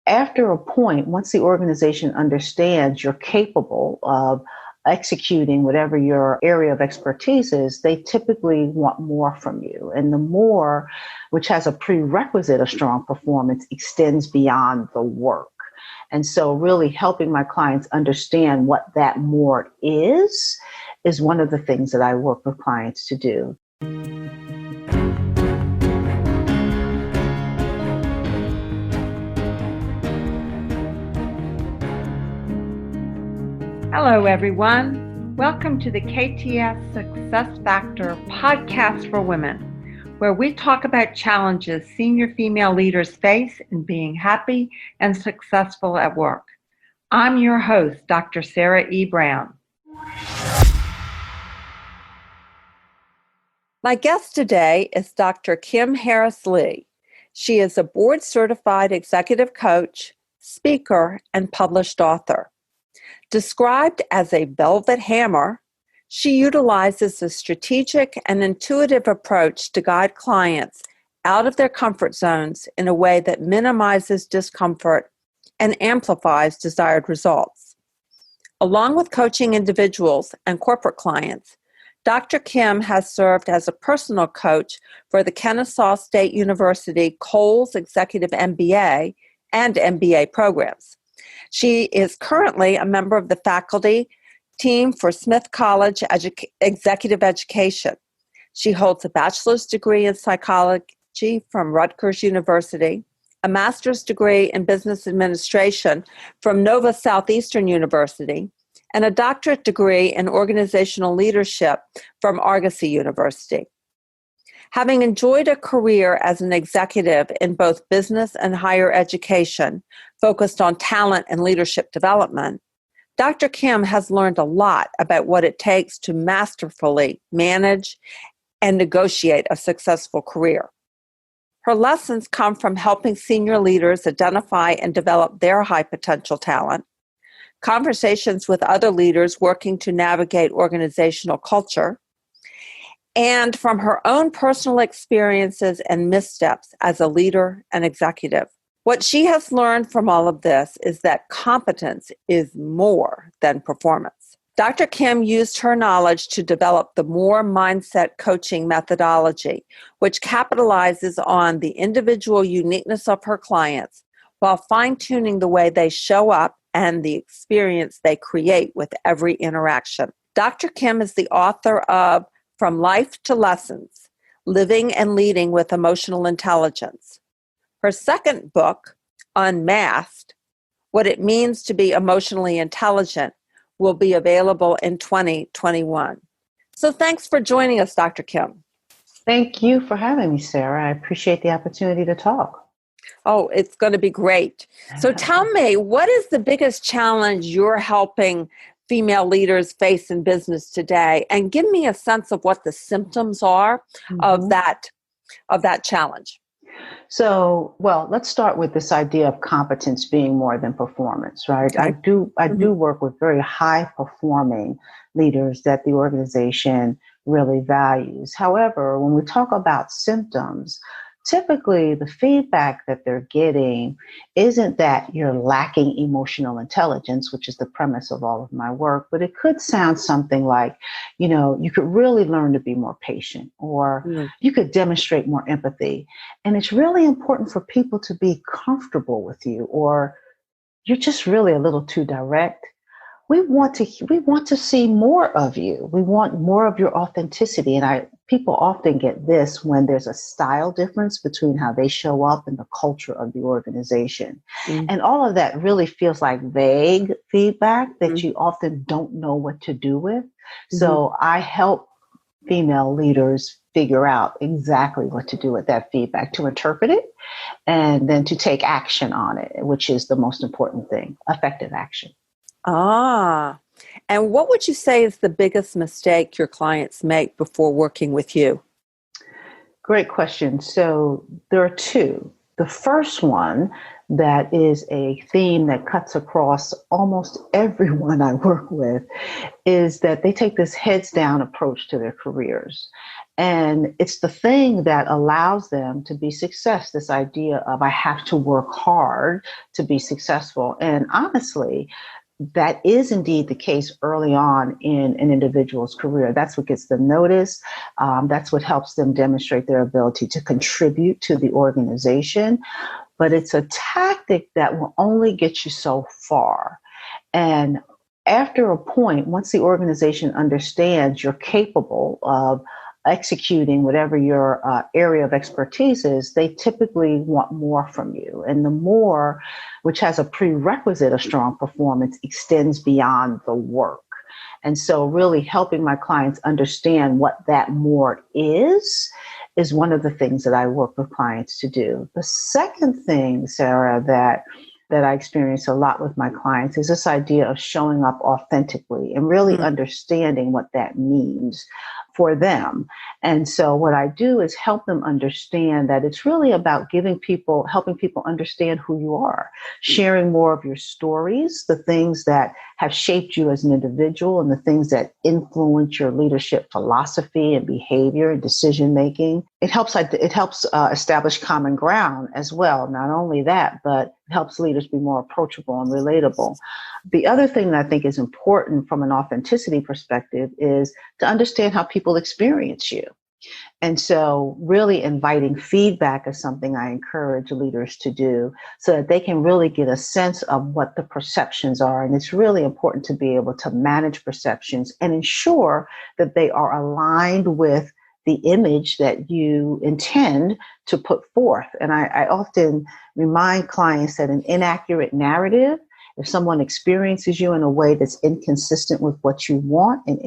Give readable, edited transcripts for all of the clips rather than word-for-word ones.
after a point, once the organization understands you're capable of executing whatever your area of expertise is, they typically want more from you. And the more, which has a prerequisite of strong performance, extends beyond the work. And so really helping my clients understand what that more is one of the things that I work with clients to do. Hello, everyone. Welcome to the KTS Success Factor podcast for women, where we talk about challenges senior female leaders face in being happy and successful at work. I'm your host, Dr. Sarah E. Brown. My guest today is Dr. Kym Harris-Lee. She is a board-certified executive coach, speaker, and published author. Described as a velvet hammer, she utilizes a strategic and intuitive approach to guide clients out of their comfort zones in a way that minimizes discomfort and amplifies desired results. Along with coaching individuals and corporate clients, Dr. Kym has served as a personal coach for the Kennesaw State University Coles Executive MBA and MBA programs. She is currently a member of the faculty team for Smith College Executive Education. She holds a bachelor's degree in psychology from Rutgers University, a master's degree in business administration from Nova Southeastern University, and a doctorate degree in organizational leadership from Argosy University. Having enjoyed a career as an executive in both business and higher education, focused on talent and leadership development, Dr. Kym has learned a lot about what it takes to masterfully manage and negotiate a successful career. Her lessons come from helping senior leaders identify and develop their high potential talent, conversations with other leaders working to navigate organizational culture, and from her own personal experiences and missteps as a leader and executive. What she has learned from all of this is that competence is more than performance. Dr. Kym used her knowledge to develop the M.O.R.E mindset coaching methodology, which capitalizes on the individual uniqueness of her clients while fine-tuning the way they show up and the experience they create with every interaction. Dr. Kym is the author of From Life to Lessons, Living and Leading with Emotional Intelligence. Her second book, Unmasked, What It Means to Be Emotionally Intelligent, will be available in 2021. So thanks for joining us, Dr. Kym. Thank you for having me, Sarah. I appreciate the opportunity to talk. Oh, it's going to be great. So tell me, what is the biggest challenge you're helping female leaders face in business today? And give me a sense of what the symptoms are of that challenge. So, well, let's start with this idea of competence being more than performance, right? Okay. I do work with very high performing leaders that the organization really values. However, when we talk about symptoms, typically the feedback that they're getting isn't that you're lacking emotional intelligence, which is the premise of all of my work, but it could sound something like, you could really learn to be more patient, or you could demonstrate more empathy. And it's really important for people to be comfortable with you, or you're just really a little too direct. We want to see more of you. We want more of your authenticity. And people often get this when there's a style difference between how they show up and the culture of the organization. And all of that really feels like vague feedback that you often don't know what to do with. So I help female leaders figure out exactly what to do with that feedback, to interpret it, and then to take action on it, which is the most important thing, effective action. And what would you say is the biggest mistake your clients make before working with you? Great question. So there are two. The first one that is a theme that cuts across almost everyone I work with is that they take this heads down approach to their careers. And it's the thing that allows them to be success, this idea of I have to work hard to be successful. And honestly, that is indeed the case early on in an individual's career. That's what gets them noticed. That's what helps them demonstrate their ability to contribute to the organization. But it's a tactic that will only get you so far. And after a point, once the organization understands you're capable of executing whatever your area of expertise is, they typically want more from you. And the more, which has a prerequisite of strong performance, extends beyond the work. And so really helping my clients understand what that more is one of the things that I work with clients to do. The second thing, Sarah, that I experience a lot with my clients is this idea of showing up authentically and really understanding what that means for them. And so what I do is help them understand that it's really about helping people understand who you are, sharing more of your stories, the things that have shaped you as an individual and the things that influence your leadership philosophy and behavior and decision making. It helps establish common ground as well. Not only that, but it helps leaders be more approachable and relatable. The other thing that I think is important from an authenticity perspective is to understand how people experience you. And so really inviting feedback is something I encourage leaders to do so that they can really get a sense of what the perceptions are. And it's really important to be able to manage perceptions and ensure that they are aligned with the image that you intend to put forth. And I often remind clients that an inaccurate narrative, if someone experiences you in a way that's inconsistent with what you want, an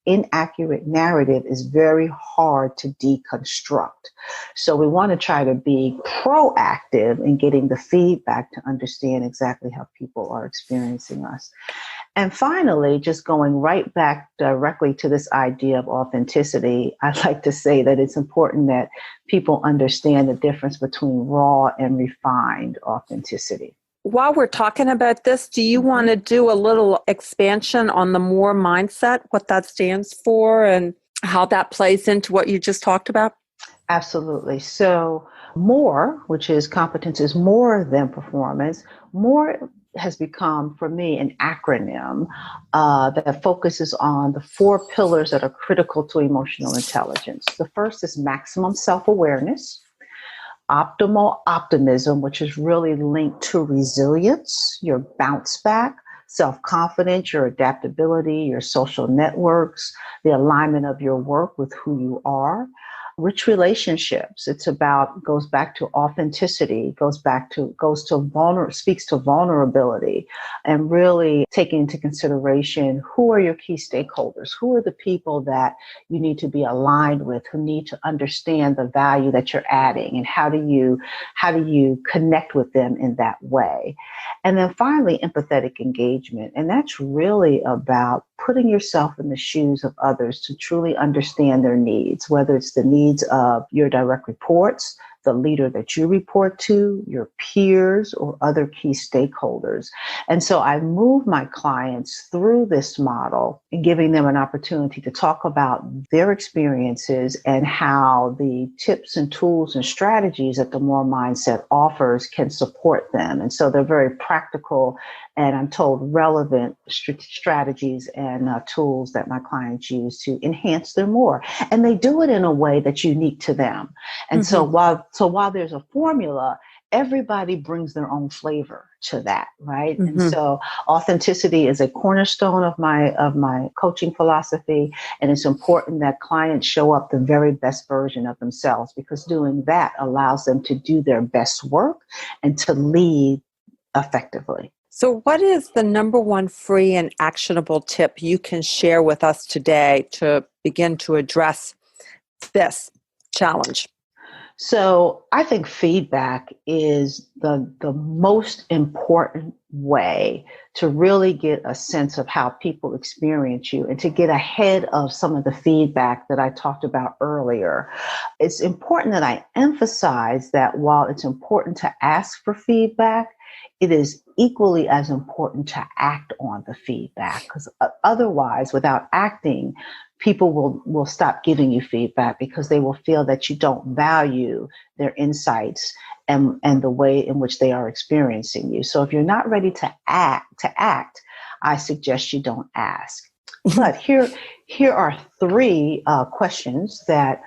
inaccurate narrative is very hard to deconstruct. So we want to try to be proactive in getting the feedback to understand exactly how people are experiencing us. And finally, just going right back directly to this idea of authenticity, I'd like to say that it's important that people understand the difference between raw and refined authenticity. While we're talking about this, do you want to do a little expansion on the M.O.R.E mindset, what that stands for, and how that plays into what you just talked about? Absolutely. So M.O.R.E, which is competence is more than performance, M.O.R.E has become, for me, an acronym that focuses on the 4 pillars that are critical to emotional intelligence. The first is maximum self-awareness. Optimal optimism, which is really linked to resilience, your bounce back, self-confidence, your adaptability, your social networks, the alignment of your work with who you are. Rich relationships. Goes back to authenticity, speaks to vulnerability, and really taking into consideration who are your key stakeholders, who are the people that you need to be aligned with, who need to understand the value that you're adding, and how do you connect with them in that way. And then finally, empathetic engagement, and that's really about putting yourself in the shoes of others to truly understand their needs, whether it's the needs of your direct reports, the leader that you report to, your peers, or other key stakeholders. And so I move my clients through this model and giving them an opportunity to talk about their experiences and how the tips and tools and strategies that the M.O.R.E mindset offers can support them. And so they're very practical and, I'm told, relevant strategies and tools that my clients use to enhance their M.O.R.E. And they do it in a way that's unique to them. And so while there's a formula, everybody brings their own flavor to that, right? And so authenticity is a cornerstone of my coaching philosophy, and it's important that clients show up the very best version of themselves, because doing that allows them to do their best work and to lead effectively. So what is the number one free and actionable tip you can share with us today to begin to address this challenge? So I think feedback is the most important way to really get a sense of how people experience you and to get ahead of some of the feedback that I talked about earlier. It's important that I emphasize that while it's important to ask for feedback, it is equally as important to act on the feedback, because otherwise, without acting, people will stop giving you feedback because they will feel that you don't value their insights and the way in which they are experiencing you. So if you're not ready to act, I suggest you don't ask. But here are three questions that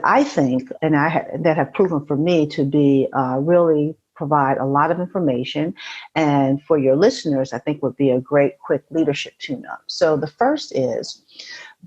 I think that have proven for me to be really provide a lot of information, and for your listeners, I think would be a great quick leadership tune-up. So the first is,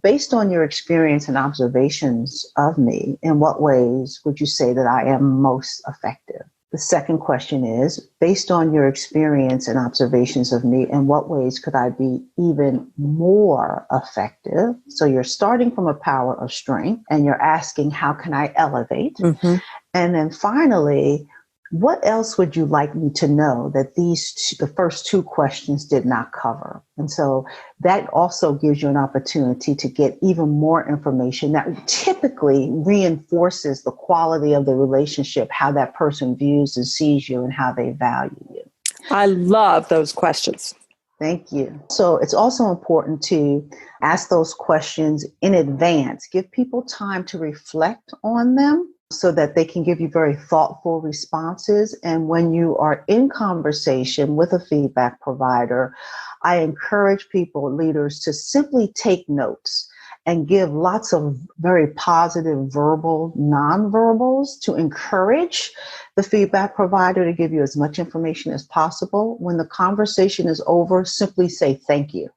based on your experience and observations of me, in what ways would you say that I am most effective? The second question is, based on your experience and observations of me, in what ways could I be even more effective? So you're starting from a power of strength and you're asking, how can I elevate? Mm-hmm. And then finally, what else would you like me to know that the first two questions did not cover? And so that also gives you an opportunity to get even more information that typically reinforces the quality of the relationship, how that person views and sees you and how they value you. I love those questions. Thank you. So it's also important to ask those questions in advance. Give people time to reflect on them so that they can give you very thoughtful responses. And when you are in conversation with a feedback provider, I encourage leaders, to simply take notes and give lots of very positive verbal, nonverbals to encourage the feedback provider to give you as much information as possible. When the conversation is over, simply say thank you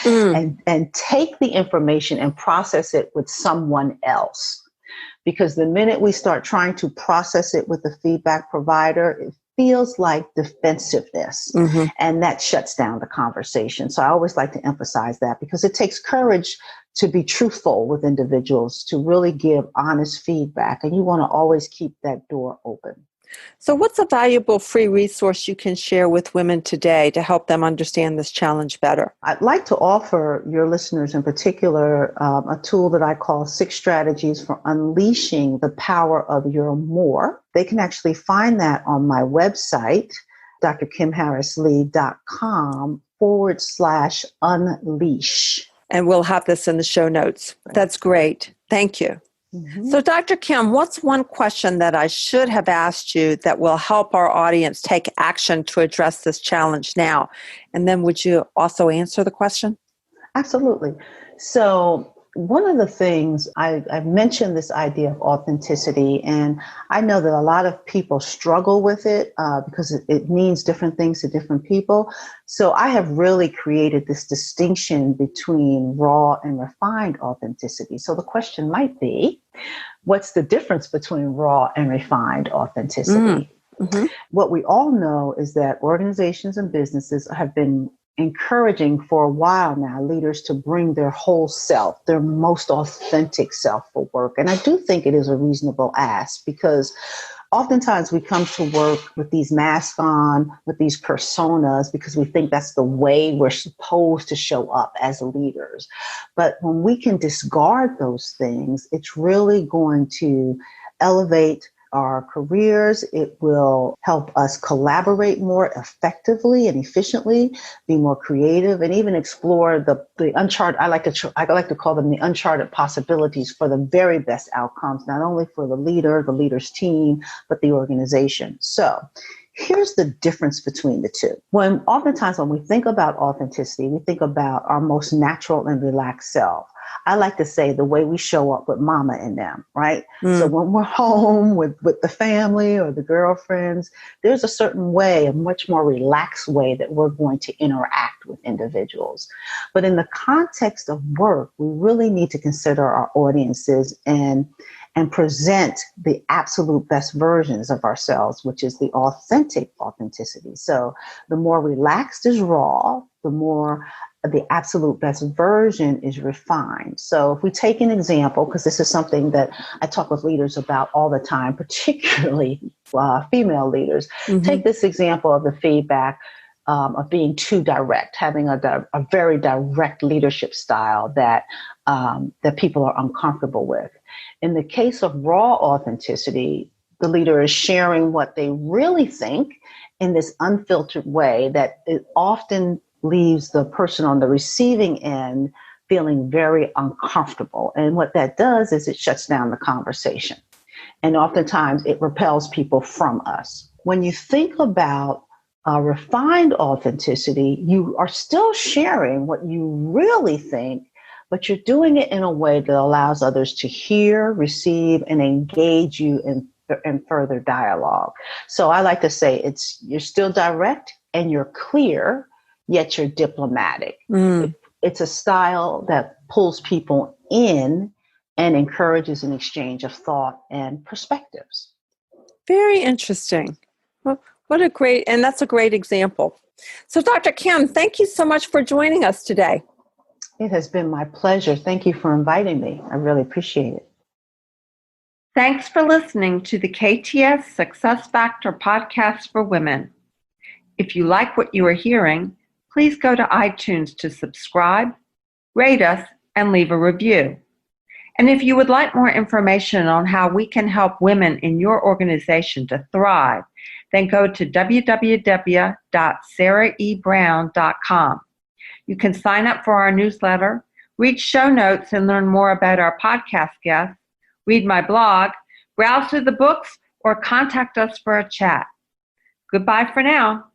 and take the information and process it with someone else. Because the minute we start trying to process it with the feedback provider, it feels like defensiveness, and that shuts down the conversation. So I always like to emphasize that, because it takes courage to be truthful with individuals, to really give honest feedback, and you want to always keep that door open. So what's a valuable free resource you can share with women today to help them understand this challenge better? I'd like to offer your listeners in particular a tool that I call 6 Strategies for Unleashing the Power of Your More. They can actually find that on my website, drkymharrisley.com/unleash. And we'll have this in the show notes. That's great. Thank you. So, Dr. Kym, what's one question that I should have asked you that will help our audience take action to address this challenge now? And then would you also answer the question? Absolutely. So one of the things I've mentioned, this idea of authenticity, and I know that a lot of people struggle with it because it means different things to different people. So I have really created this distinction between raw and refined authenticity. So the question might be, what's the difference between raw and refined authenticity? What we all know is that organizations and businesses have been encouraging for a while now leaders to bring their whole self, their most authentic self for work. And I do think it is a reasonable ask, because oftentimes we come to work with these masks on, with these personas, because we think that's the way we're supposed to show up as leaders. But when we can discard those things, it's really going to elevate our careers. It will help us collaborate more effectively and efficiently, be more creative, and even explore the uncharted, I like to call them the uncharted possibilities for the very best outcomes, not only for the leader's team, but the organization. So here's the difference between the two. Oftentimes when we think about authenticity, we think about our most natural and relaxed self. I like to say the way we show up with mama and them, right? So when we're home with the family or the girlfriends, there's a certain way, a much more relaxed way that we're going to interact with individuals. But in the context of work, we really need to consider our audiences and present the absolute best versions of ourselves, which is the authenticity. So the more relaxed is raw, the more the absolute best version is refined. So if we take an example, because this is something that I talk with leaders about all the time, particularly female leaders, take this example of the feedback of being too direct, having a very direct leadership style that people are uncomfortable with. In the case of raw authenticity, the leader is sharing what they really think in this unfiltered way that it often leaves the person on the receiving end feeling very uncomfortable. And what that does is it shuts down the conversation. And oftentimes it repels people from us. When you think about refined authenticity, you are still sharing what you really think, but you're doing it in a way that allows others to hear, receive, and engage you in further dialogue. So I like to say you're still direct and you're clear, yet you're diplomatic. It's a style that pulls people in and encourages an exchange of thought and perspectives. Very interesting. Well, that's a great example. So Dr. Kym, thank you so much for joining us today. It has been my pleasure. Thank you for inviting me. I really appreciate it. Thanks for listening to the KTS Success Factor podcast for women. If you like what you are hearing, please go to iTunes to subscribe, rate us, and leave a review. And if you would like more information on how we can help women in your organization to thrive, then go to www.sarahebrown.com. You can sign up for our newsletter, read show notes and learn more about our podcast guests, read my blog, browse through the books, or contact us for a chat. Goodbye for now.